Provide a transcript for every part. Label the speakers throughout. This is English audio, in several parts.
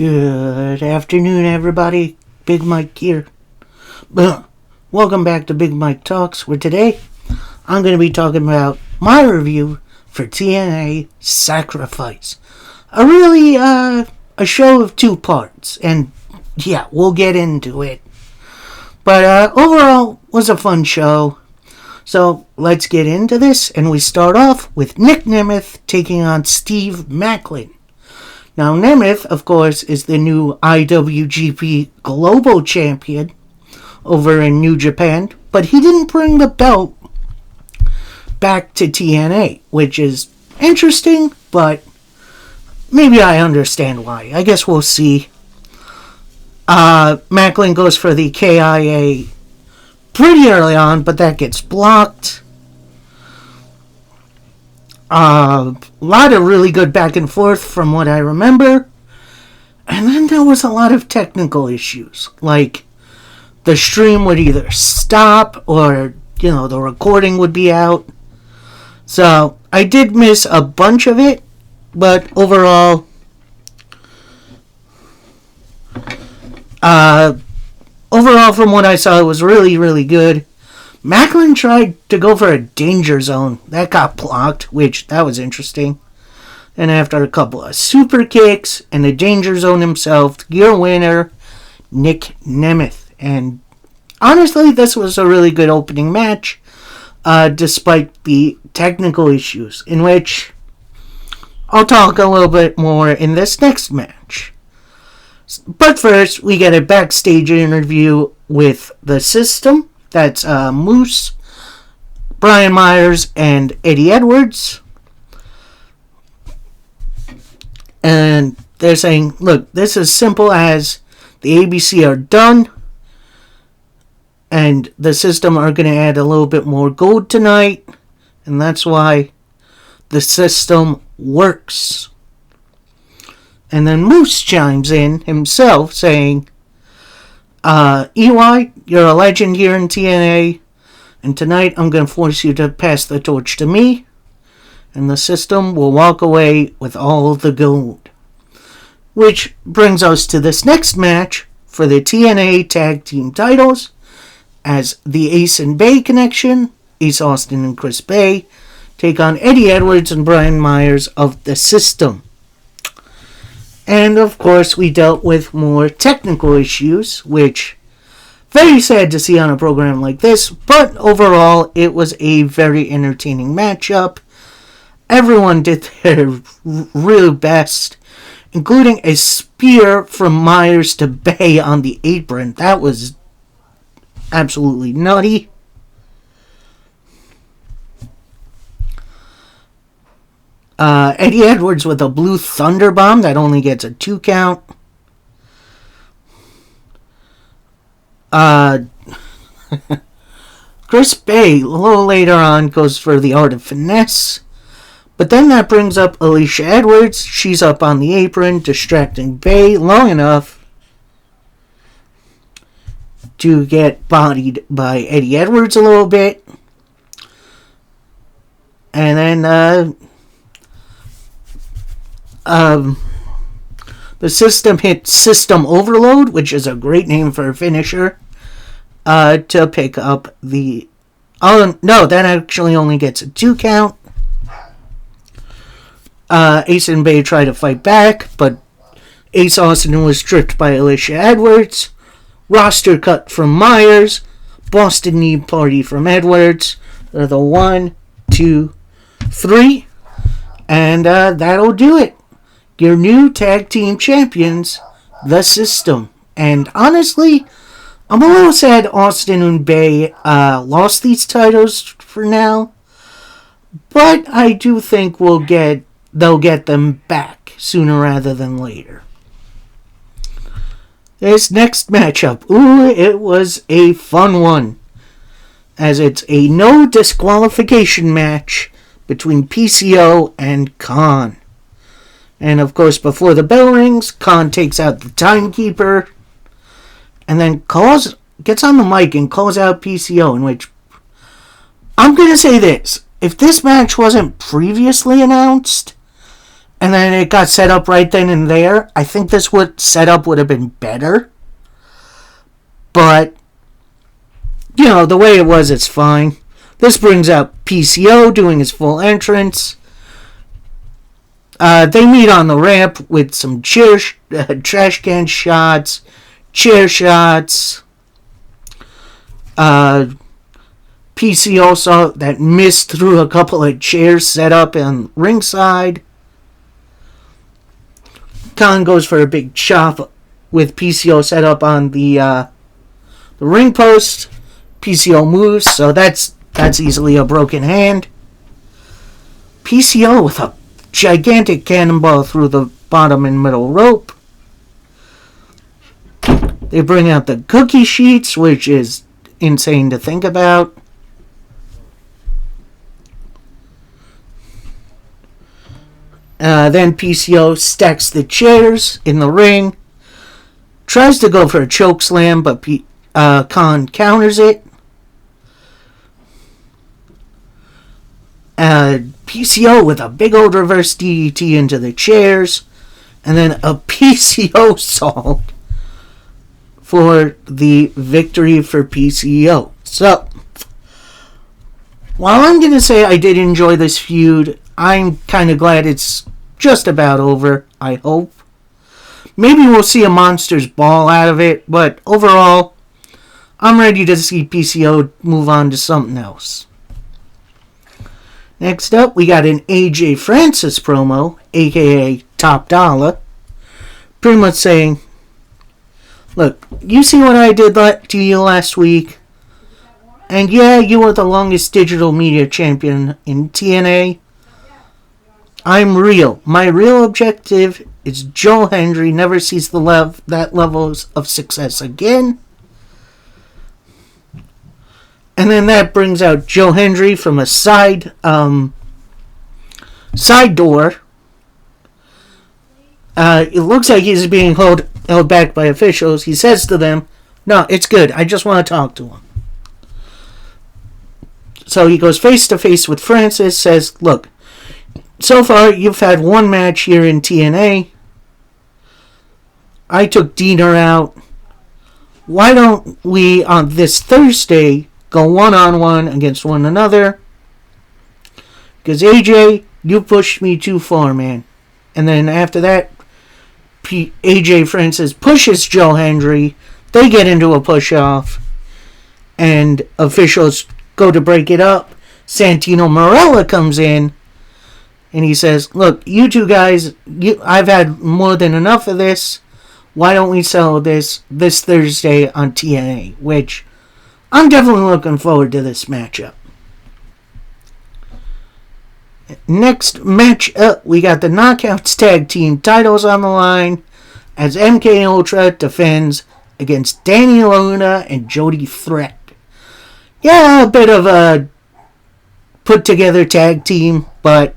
Speaker 1: Good afternoon, everybody. Big Mike here. Welcome back to Big Mike Talks, where today I'm going to be talking about my review for TNA Sacrifice. A show of two parts, and yeah, we'll get into it. But overall, was a fun show. So let's get into this, and we start off with Nick Nemeth taking on Steve Macklin. Now, Nemeth, of course, is the new IWGP Global Champion over in New Japan, but he didn't bring the belt back to TNA, which is interesting, but maybe I understand why. I guess we'll see. Macklin goes for the KIA pretty early on, but that gets blocked. A lot of really good back and forth from what I remember. And then there was a lot of technical issues. Like, the stream would either stop or, the recording would be out. So, I did miss a bunch of it. But overall, from what I saw, it was really, really good. Macklin tried to go for a danger zone. That got blocked, that was interesting. And after a couple of super kicks and the danger zone himself, your winner, Nick Nemeth. And honestly, this was a really good opening match, despite the technical issues, in which I'll talk a little bit more in this next match. But first, we get a backstage interview with the System. That's Moose, Brian Myers, and Eddie Edwards. And they're saying, look, this is simple as the ABC are done, and the System are going to add a little bit more gold tonight, and that's why the System works. And then Moose chimes in himself saying, EY, you're a legend here in TNA, and tonight I'm going to force you to pass the torch to me, and the System will walk away with all the gold. Which brings us to this next match for the TNA Tag Team titles, as the Ace and Bay connection, Ace Austin and Chris Bay, take on Eddie Edwards and Brian Myers of the System. And, of course, we dealt with more technical issues, which, very sad to see on a program like this, but overall, it was a very entertaining matchup. Everyone did their real best, including a spear from Myers to Bay on the apron. That was absolutely nutty. Eddie Edwards with a blue thunder bomb that only gets a 2 count. Chris Bay, a little later on, goes for the Art of Finesse. But then that brings up Alicia Edwards. She's up on the apron, distracting Bay long enough to get bodied by Eddie Edwards a little bit. And then, the System hit System Overload, which is a great name for a finisher, to pick up the... Oh, no, that actually only gets a 2 count. Ace and Bay try to fight back, but Ace Austin was stripped by Alicia Edwards. Roster cut from Myers. Boston Knee Party from Edwards. The 1, 2, 3. And that'll do it. Your new tag team champions, the System. And honestly, I'm a little sad Austin and Bay lost these titles for now. But I do think they'll get them back sooner rather than later. This next matchup, it was a fun one, as it's a no disqualification match between PCO and Khan. And of course, before the bell rings, Khan takes out the timekeeper, and then gets on the mic and calls out PCO, in which, I'm going to say this, if this match wasn't previously announced, and then it got set up right then and there. I think this setup would have been better, but the way it was, it's fine. This brings out PCO doing his full entrance. They meet on the ramp with some trash can shots, chair shots. PCO saw that missed through a couple of chairs set up on ringside. Khan goes for a big chop with PCO set up on the ring post. PCO moves, so that's easily a broken hand. PCO with a gigantic cannonball through the bottom and middle rope. They bring out the cookie sheets, which is insane to think about. Then PCO stacks the chairs in the ring. Tries to go for a choke slam, but Khan counters it. PCO with a big old reverse DDT into the chairs. And then a PCO salt for the victory for PCO. So, while I'm going to say I did enjoy this feud, I'm kind of glad it's just about over, I hope. Maybe we'll see a Monsters Ball out of it, but overall, I'm ready to see PCO move on to something else. Next up, we got an AJ Francis promo, aka Top Dollar, pretty much saying, look, you see what I did to you last week? And yeah, you were the longest digital media champion in TNA. I'm real. My real objective is Joe Hendry never sees that levels of success again. And then that brings out Joe Hendry from a side door. It looks like he's being held back by officials. He says to them, no, it's good. I just want to talk to him. So he goes face to face with Francis, says, look, so far you've had one match here in TNA. I took Diener out. Why don't we, on this Thursday, go one-on-one against one another? Because AJ, you pushed me too far, man. And then after that, AJ Francis pushes Joe Hendry. They get into a push-off. And officials go to break it up. Santino Marella comes in. And he says, look, you two guys, I've had more than enough of this. Why don't we sell this Thursday on TNA? Which, I'm definitely looking forward to this matchup. Next match up, we got the Knockouts Tag Team titles on the line as MK Ultra defends against Danny Luna and Jody Threat. Yeah, a bit of a put-together tag team, but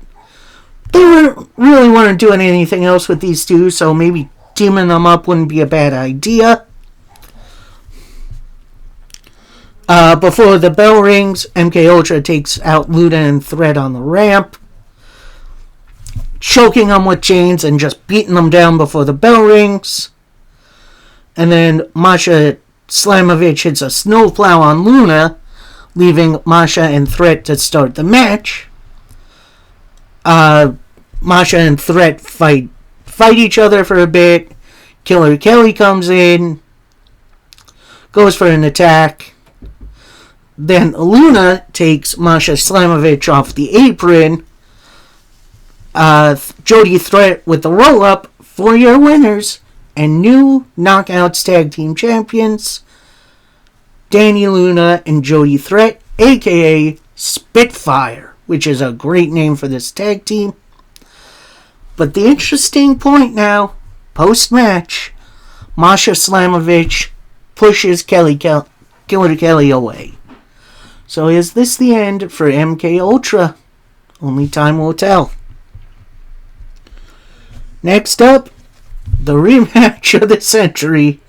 Speaker 1: they really weren't doing anything else with these two, so maybe teaming them up wouldn't be a bad idea. Before the bell rings, MK Ultra takes out Luna and Threat on the ramp, choking them with chains and just beating them down before the bell rings. And then Masha Slamovich hits a snowplow on Luna, leaving Masha and Threat to start the match. Masha and Threat fight each other for a bit. Killer Kelly comes in, goes for an attack. Then Luna takes Masha Slamovich off the apron. Jody Threat with the roll-up for your winners and new Knockouts Tag Team Champions, Danny Luna and Jody Threat, a.k.a. Spitfire, which is a great name for this tag team. But the interesting point now, post-match, Masha Slamovich pushes Killer Kelly away. So is this the end for MK Ultra? Only time will tell. Next up, the rematch of the century,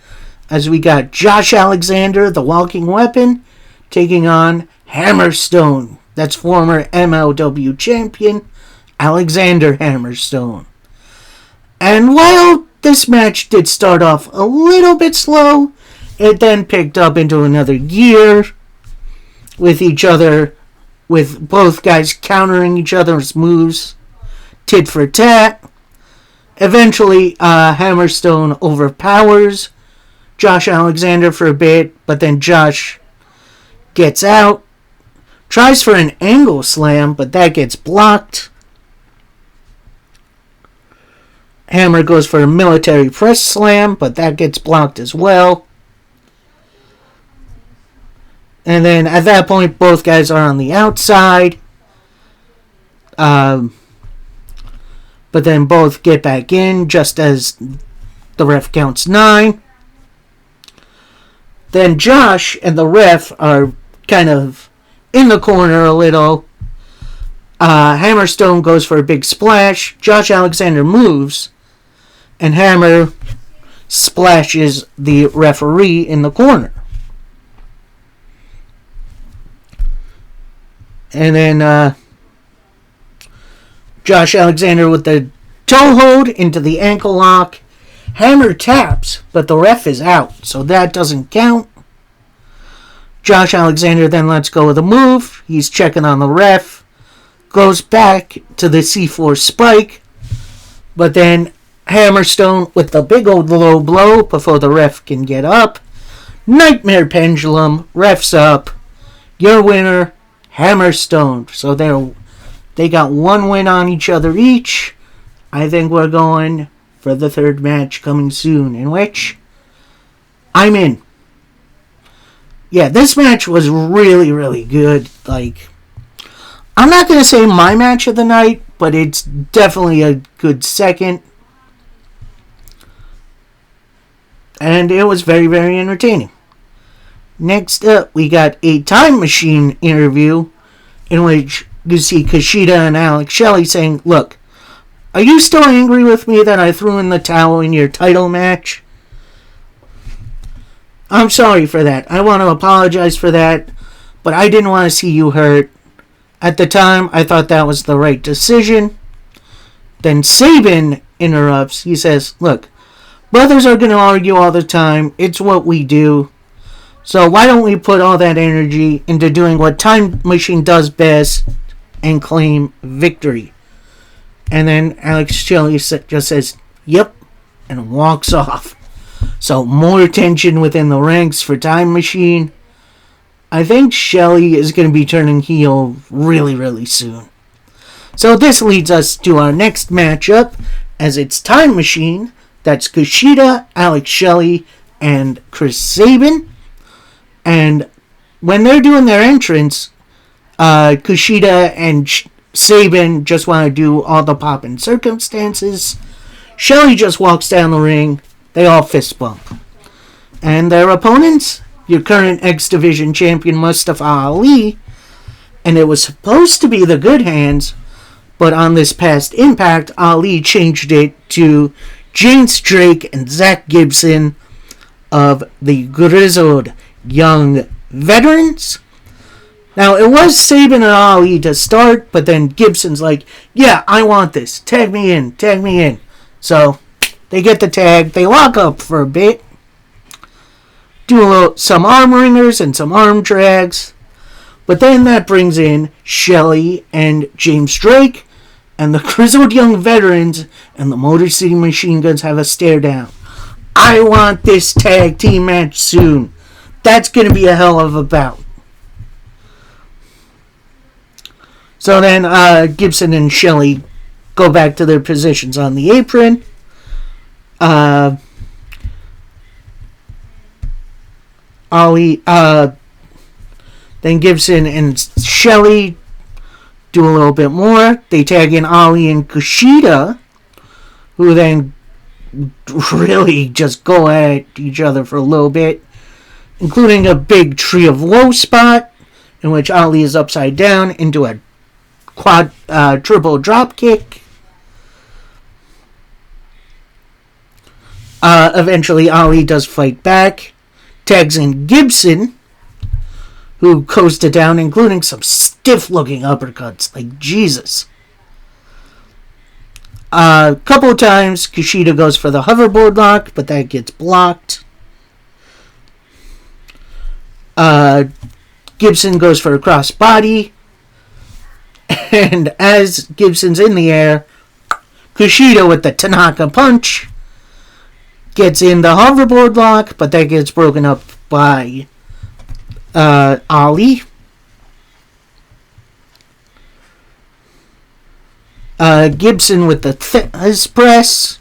Speaker 1: as we got Josh Alexander, the Walking Weapon, taking on Hammerstone. That's former MLW champion Alexander Hammerstone. And while this match did start off a little bit slow, it then picked up into another gear with each other, with both guys countering each other's moves, tit for tat. Eventually, Hammerstone overpowers Josh Alexander for a bit, but then Josh gets out, tries for an angle slam, but that gets blocked. Hammer goes for a military press slam, but that gets blocked as well. And then at that point, both guys are on the outside. But then both get back in just as the ref counts 9. Then Josh and the ref are kind of in the corner a little. Hammerstone goes for a big splash. Josh Alexander moves. And Hammer splashes the referee in the corner. And then Josh Alexander with the toe hold into the ankle lock. Hammer taps, but the ref is out, so that doesn't count. Josh Alexander then lets go of the move. He's checking on the ref. Goes back to the C4 spike. But then Hammerstone with the big old low blow before the ref can get up. Nightmare pendulum. Ref's up. Your winner, Hammerstone. So they got one win on each other each. I think we're going for the third match coming soon, in which I'm in. Yeah, this match was really, really good. Like, I'm not going to say my match of the night, but it's definitely a good second. And it was very, very entertaining. Next up, we got a Time Machine interview in which you see Kushida and Alex Shelley saying, "Look, are you still angry with me that I threw in the towel in your title match? I'm sorry for that. I want to apologize for that, but I didn't want to see you hurt. At the time, I thought that was the right decision." Then Sabin interrupts. He says, "Look, brothers are going to argue all the time. It's what we do. So why don't we put all that energy into doing what Time Machine does best and claim victory?" And then Alex Shelley just says, "Yep," and walks off. So more tension within the ranks for Time Machine. I think Shelley is going to be turning heel really, really soon. So this leads us to our next matchup, as it's Time Machine. That's Kushida, Alex Shelley, and Chris Sabin. And when they're doing their entrance, Kushida and Sabin just want to do all the pop and circumstances. Shelley just walks down the ring. They all fist bump. And their opponents, your current X Division champion Mustafa Ali, and it was supposed to be the Good Hands, but on this past Impact, Ali changed it to James Drake and Zach Gibson of the Grizzled Young Veterans. Now, it was Sabin and Ali to start, but then Gibson's like, "Yeah, I want this. Tag me in, tag me in." So they get the tag. They lock up for a bit. Do some arm wringers and some arm drags. But then that brings in Shelley and James Drake, and the Grizzled Young Veterans and the Motor City Machine Guns have a stare down. I want this tag team match soon. That's going to be a hell of a bout. So then Gibson and Shelley go back to their positions on the apron. Then Gibson and Shelley do a little bit more. They tag in Ali and Kushida, who then really just go at each other for a little bit, including a big Tree of Woe spot in which Ali is upside down into a triple drop kick. Eventually, Ali does fight back, tags in Gibson, who coasted down, including some stiff-looking uppercuts, like Jesus. A couple of times, Kushida goes for the hoverboard lock, but that gets blocked. Gibson goes for a crossbody. And as Gibson's in the air, Kushida with the Tanaka punch gets in the hoverboard lock, but that gets broken up by Ali. Gibson with the thighs press.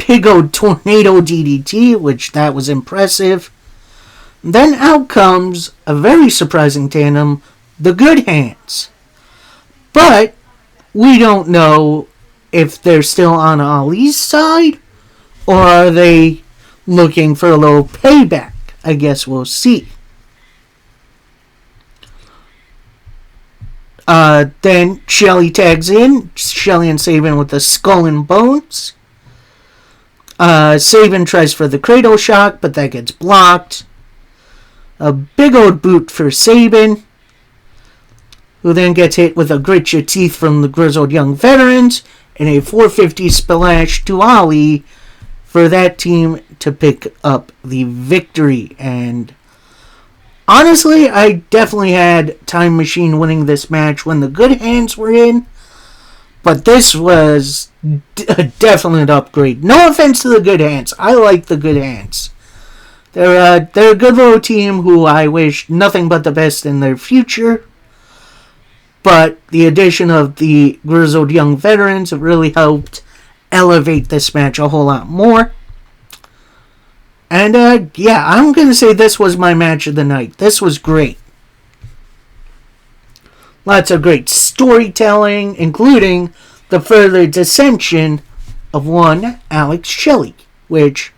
Speaker 1: Big old tornado DDT, which that was impressive. Then out comes a very surprising tandem, the Good Hands. But we don't know if they're still on Ali's side or are they looking for a little payback. I guess we'll see. Then Shelly tags in. Shelly and Sabin with the Skull and Bones. Sabin tries for the Cradle Shock, but that gets blocked. A big old boot for Sabin, who then gets hit with a Grit Your Teeth from the Grizzled Young Veterans and a 450 splash to Ali for that team to pick up the victory. And honestly, I definitely had Time Machine winning this match when the Good Hands were in, but this was a definite upgrade. No offense to the Good Hands. I like the Good Hands. They're a good little team who I wish nothing but the best in their future. But the addition of the Grizzled Young Veterans really helped elevate this match a whole lot more. And I'm going to say this was my match of the night. This was great. Lots of great storytelling, including the further dissension of one Alex Shelley, which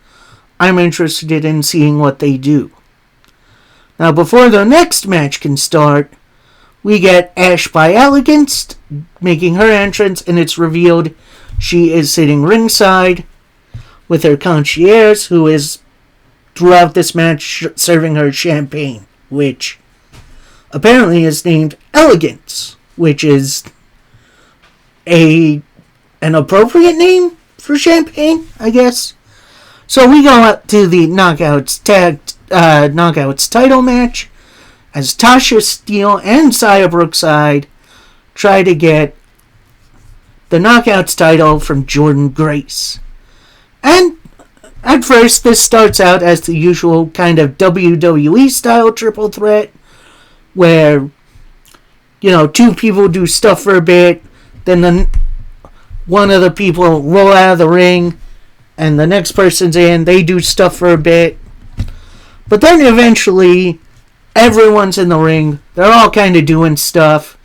Speaker 1: I'm interested in seeing what they do. Now, before the next match can start, we get Ash by Elegance making her entrance, and it's revealed she is sitting ringside with her concierge, who is throughout this match serving her champagne, which apparently is named Elegance, which is an appropriate name for champagne, I guess. So we go up to the Knockouts title match as Tasha Steelz and Xia Brookside try to get the Knockouts title from Jordynne Grace. And at first, this starts out as the usual kind of WWE style triple threat, where, two people do stuff for a bit, then one of the people roll out of the ring, and the next person's in, they do stuff for a bit. But then eventually, everyone's in the ring. They're all kind of doing stuff,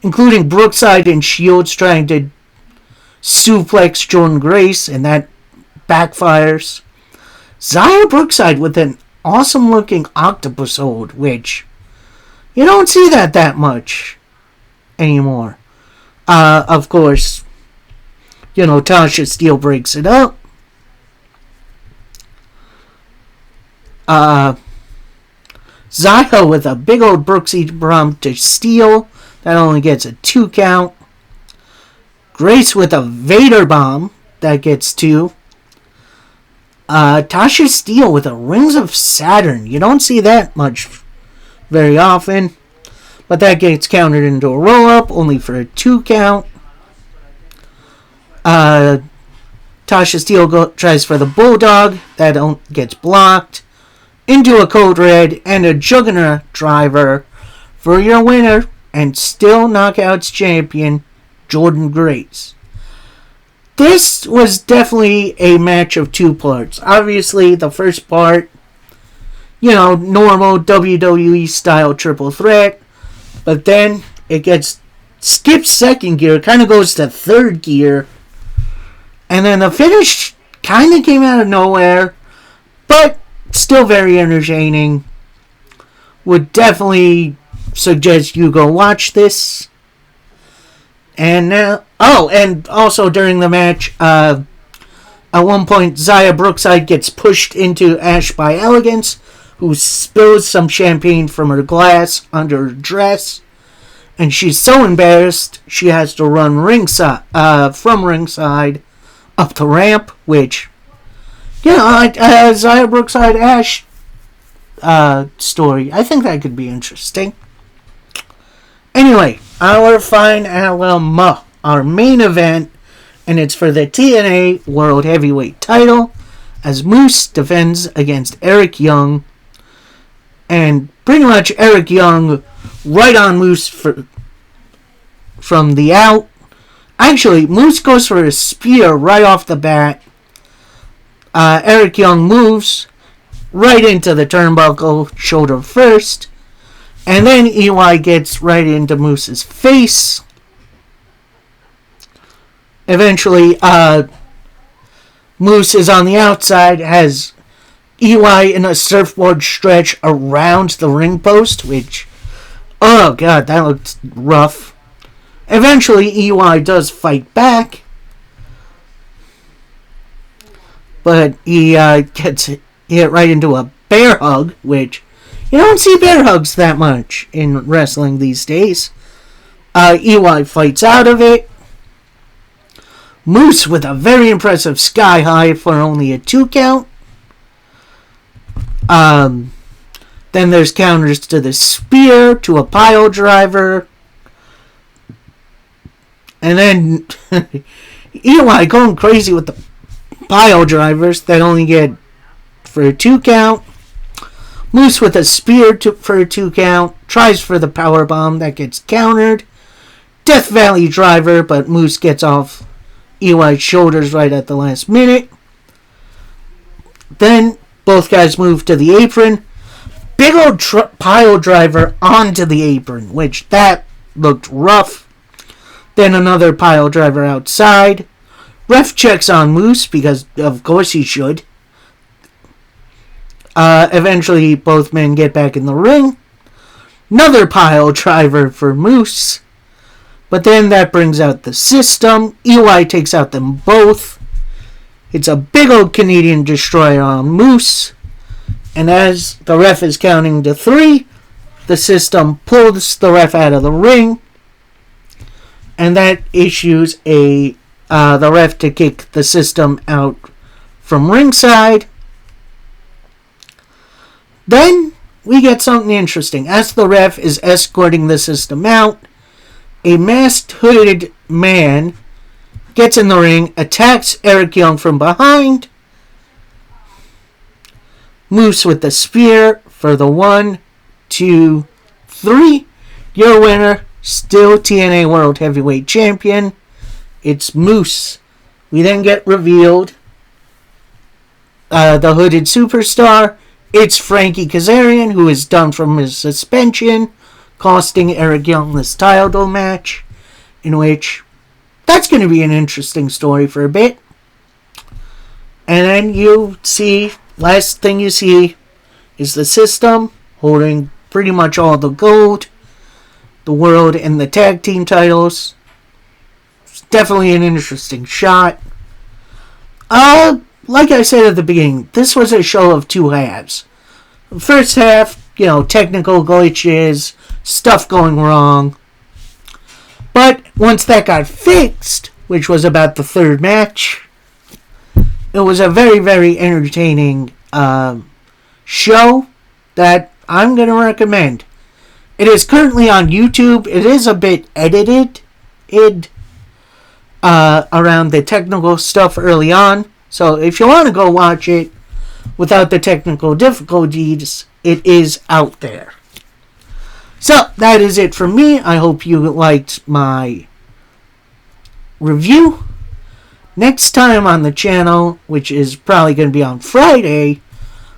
Speaker 1: including Brookside and Shields trying to suplex Jordynne Grace, and that backfires. Xia Brookside with an awesome looking octopus hold, which you don't see that much anymore. Of course, Tasha Steelz breaks it up. Xia with a big old Brooksy Brum to Steele. That only gets a 2 count. Grace with a Vader Bomb. That gets 2. Tasha Steelz with a Rings of Saturn. You don't see that much very often. But that gets countered into a roll-up, only for a 2 count. Tasha Steelz tries for the Bulldog. That gets blocked. Into a Code Red and a Juggernaut driver for your winner and still Knockouts champion, Jordynne Grace. This was definitely a match of 2 parts. Obviously, the first part, normal WWE style triple threat, but then it skips second gear, kind of goes to third gear, and then the finish kind of came out of nowhere, but still very entertaining. Would definitely suggest you go watch this. And and also during the match, at one point Xia Brookside gets pushed into Ash by Elegance, who spills some champagne from her glass under her dress. And she's so embarrassed, she has to run from ringside up the ramp, which, Zaya Brookside Ash story, I think that could be interesting. Anyway, our finale, our main event, and it's for the TNA World Heavyweight title, as Moose defends against Eric Young. And pretty much Eric Young right on Moose from the out. Actually, Moose goes for a spear right off the bat. Eric Young moves right into the turnbuckle, shoulder first. And then EY gets right into Moose's face. Eventually, Moose is on the outside, has EY in a surfboard stretch around the ring post, which, oh god, that looked rough. Eventually, EY does fight back, but he gets hit right into a bear hug, which you don't see bear hugs that much in wrestling these days. EY fights out of it. Moose with a very impressive sky high for only a 2 count. Then there's counters to the spear, to a pile driver. And then EY going crazy with the pile drivers that only get for a 2 count. Moose with a spear for a 2 count. Tries for the power bomb that gets countered. Death Valley driver, but Moose gets off EY's shoulders right at the last minute. Then both guys move to the apron. Big old pile driver onto the apron, which that looked rough. Then another pile driver outside. Ref checks on Moose because of course he should. Eventually both men get back in the ring. Another pile driver for Moose. But then that brings out the system. EY takes out them both. It's a big old Canadian destroyer on Moose. And as the ref is counting to 3, the system pulls the ref out of the ring. And that issues the ref to kick the system out from ringside. Then we get something interesting. As the ref is escorting the system out, a masked hooded man gets in the ring, attacks Eric Young from behind. Moose with the spear for the 1, 2, 3. Your winner, still TNA World Heavyweight Champion. It's Moose. We then get revealed the hooded superstar. It's Frankie Kazarian, who is done from his suspension, costing Eric Young this title match, in which that's going to be an interesting story for a bit. And then you see, last thing you see is the system holding pretty much all the gold, the world and the tag team titles. It's definitely an interesting shot. Like I said at the beginning, this was a show of 2 halves. The first half, technical glitches, stuff going wrong. But once that got fixed, which was about the 3rd match, it was a very, very entertaining show that I'm going to recommend. It is currently on YouTube. It is a bit edited around the technical stuff early on. So if you want to go watch it without the technical difficulties, it is out there. So that is it from me. I hope you liked my review. Next time on the channel, which is probably going to be on Friday,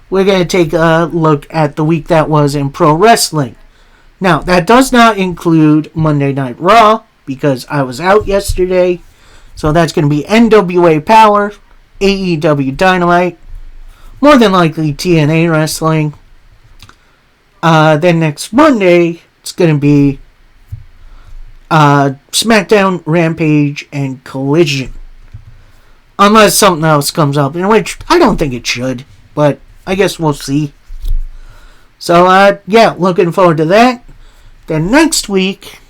Speaker 1: we're going to take a look at the week that was in pro wrestling. Now, that does not include Monday Night Raw, because I was out yesterday. So that's going to be NWA Power, AEW Dynamite, more than likely TNA Wrestling. Then next Monday, it's going to be SmackDown, Rampage, and Collision. Unless something else comes up, in which I don't think it should, but I guess we'll see. So, looking forward to that. Then next week,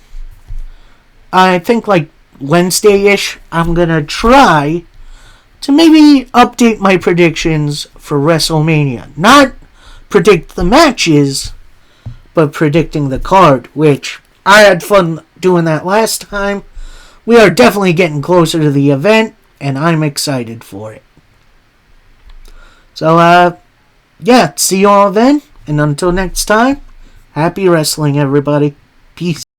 Speaker 1: I think like Wednesday-ish, I'm going to try to maybe update my predictions for WrestleMania. Not predict the matches, but predicting the card, which I had fun doing that last time. We are definitely getting closer to the event, and I'm excited for it. So, yeah, see you all then, and until next time, happy wrestling, everybody. Peace.